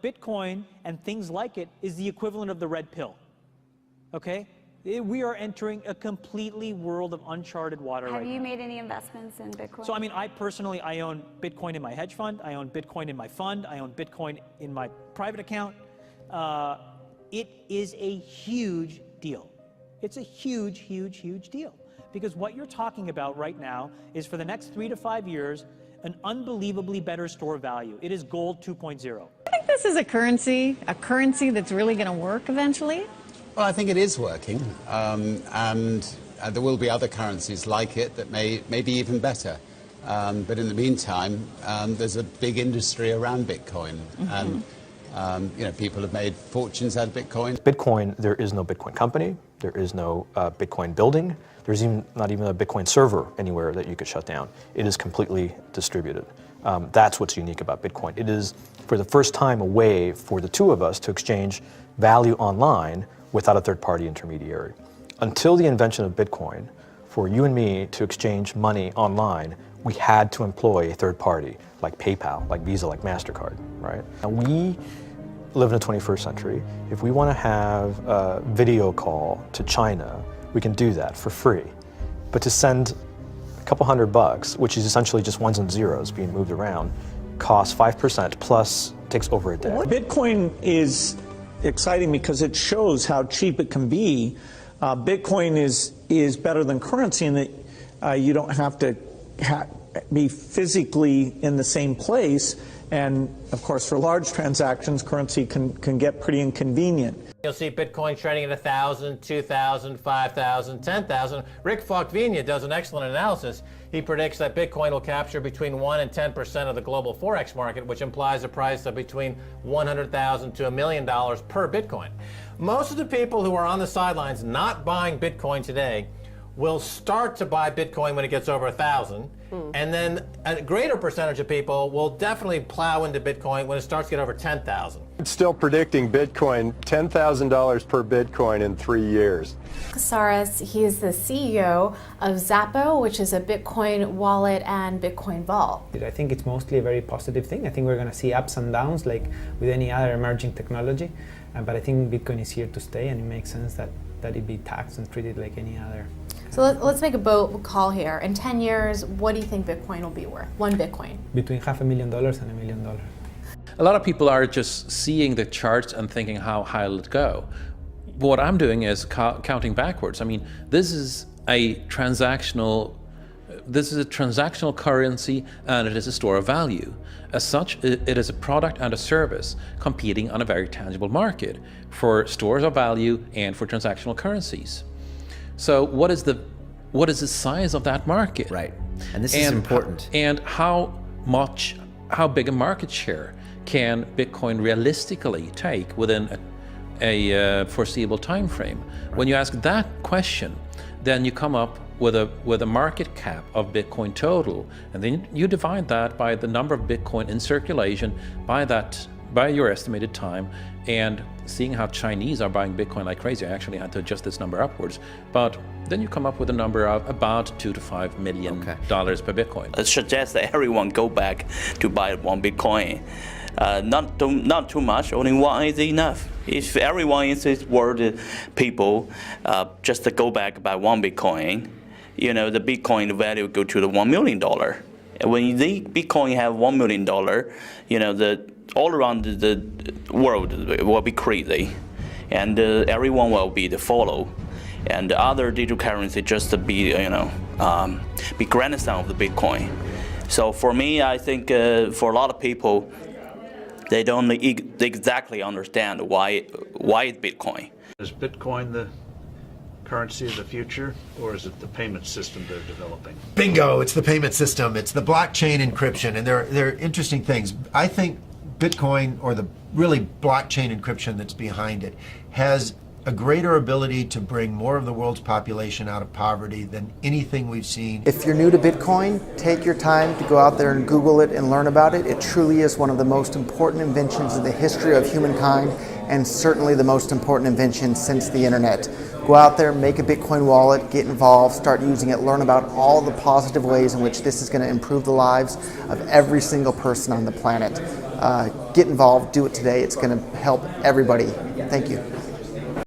Bitcoin and things like it is the equivalent of the red pill, okay? We are entering a completely world of uncharted water right now. Have you made any investments in Bitcoin? So, I mean, I personally, I own Bitcoin in my hedge fund. I own Bitcoin in my fund. I own Bitcoin in my private account. It is a huge deal. It's a huge, huge, huge deal. Because what you're talking about right now is for the next 3 to 5 years, an unbelievably better store value. It is gold 2.0. I think this is a currency that's really going to work eventually. Well, I think it is working, and there will be other currencies like it that may be even better. But in the meantime, there's a big industry around Bitcoin, and you know, people have made fortunes out of Bitcoin. Bitcoin, there is no Bitcoin company, there is no Bitcoin building, there's not even a Bitcoin server anywhere that you could shut down. It is completely distributed. That's what's unique about Bitcoin. It is, for the first time, a way for the two of us to exchange value online without a third-party intermediary. Until the invention of Bitcoin, for you and me to exchange money online, we had to employ a third party, like PayPal, like Visa, like MasterCard, right? And we live in the 21st century. If we want to have a video call to China, we can do that for free. But to send a couple $100, which is essentially just ones and zeros being moved around, costs 5% plus takes over a day. Bitcoin is exciting because it shows how cheap it can be. Bitcoin is better than currency in that you don't have to be physically in the same place. And of course, for large transactions, currency can get pretty inconvenient. You'll see Bitcoin trading at 1,000, 2,000, 5,000, 10,000. Rick Falkvinia does an excellent analysis. He predicts that Bitcoin will capture between 1 and 10% of the global Forex market, which implies a price of between $100,000 to $1 million per Bitcoin. Most of the people who are on the sidelines not buying Bitcoin today will start to buy Bitcoin when it gets over 1,000. And then a greater percentage of people will definitely plow into Bitcoin when it starts to get over 10,000. It's still predicting Bitcoin, $10,000 per Bitcoin in 3 years. Casares, he is the CEO of Zappo, which is a Bitcoin wallet and Bitcoin vault. I think it's mostly a very positive thing. I think we're going to see ups and downs like with any other emerging technology. But I think Bitcoin is here to stay, and it makes sense that it be taxed and treated like any other. So let's make a bold call here. In 10 years, what do you think Bitcoin will be worth? One Bitcoin? Between $500,000 and $1 million. A lot of people are just seeing the charts and thinking how high will it go. What I'm doing is counting backwards. I mean, this is a transactional currency, and it is a store of value. As such, it is a product and a service competing on a very tangible market for stores of value and for transactional currencies. So what is the size of that market? Right, and this is important. And how big a market share can Bitcoin realistically take within a foreseeable time frame? Right. When you ask that question, then you come up with a market cap of Bitcoin total, and then you divide that by the number of Bitcoin in circulation by your estimated time, and seeing how Chinese are buying Bitcoin like crazy. I actually had to adjust this number upwards, but then you come up with a number of about $2 to $5 million per Bitcoin. It suggests that everyone go back to buy one Bitcoin. Not too much, only one is enough. If everyone in this world, people, just to go back buy one Bitcoin, you know, the Bitcoin value go to the $1 million. And when the Bitcoin have $1 million, you know, all around the world will be crazy, and everyone will be the follow, and the other digital currency just to be, you know, be grandson of the Bitcoin. So for me, I think for a lot of people, they don't exactly understand why it's Bitcoin. Is Bitcoin the currency of the future, or is it the payment system they're developing? Bingo! It's the payment system. It's the blockchain encryption, and they're interesting things. I think Bitcoin, or the really blockchain encryption that's behind it, has a greater ability to bring more of the world's population out of poverty than anything we've seen. If you're new to Bitcoin, take your time to go out there and Google it and learn about it. It truly is one of the most important inventions in the history of humankind, and certainly the most important invention since the internet. Go out there, make a Bitcoin wallet, get involved, start using it, learn about all the positive ways in which this is going to improve the lives of every single person on the planet. get involved, do it today. It's going to help everybody. Thank you.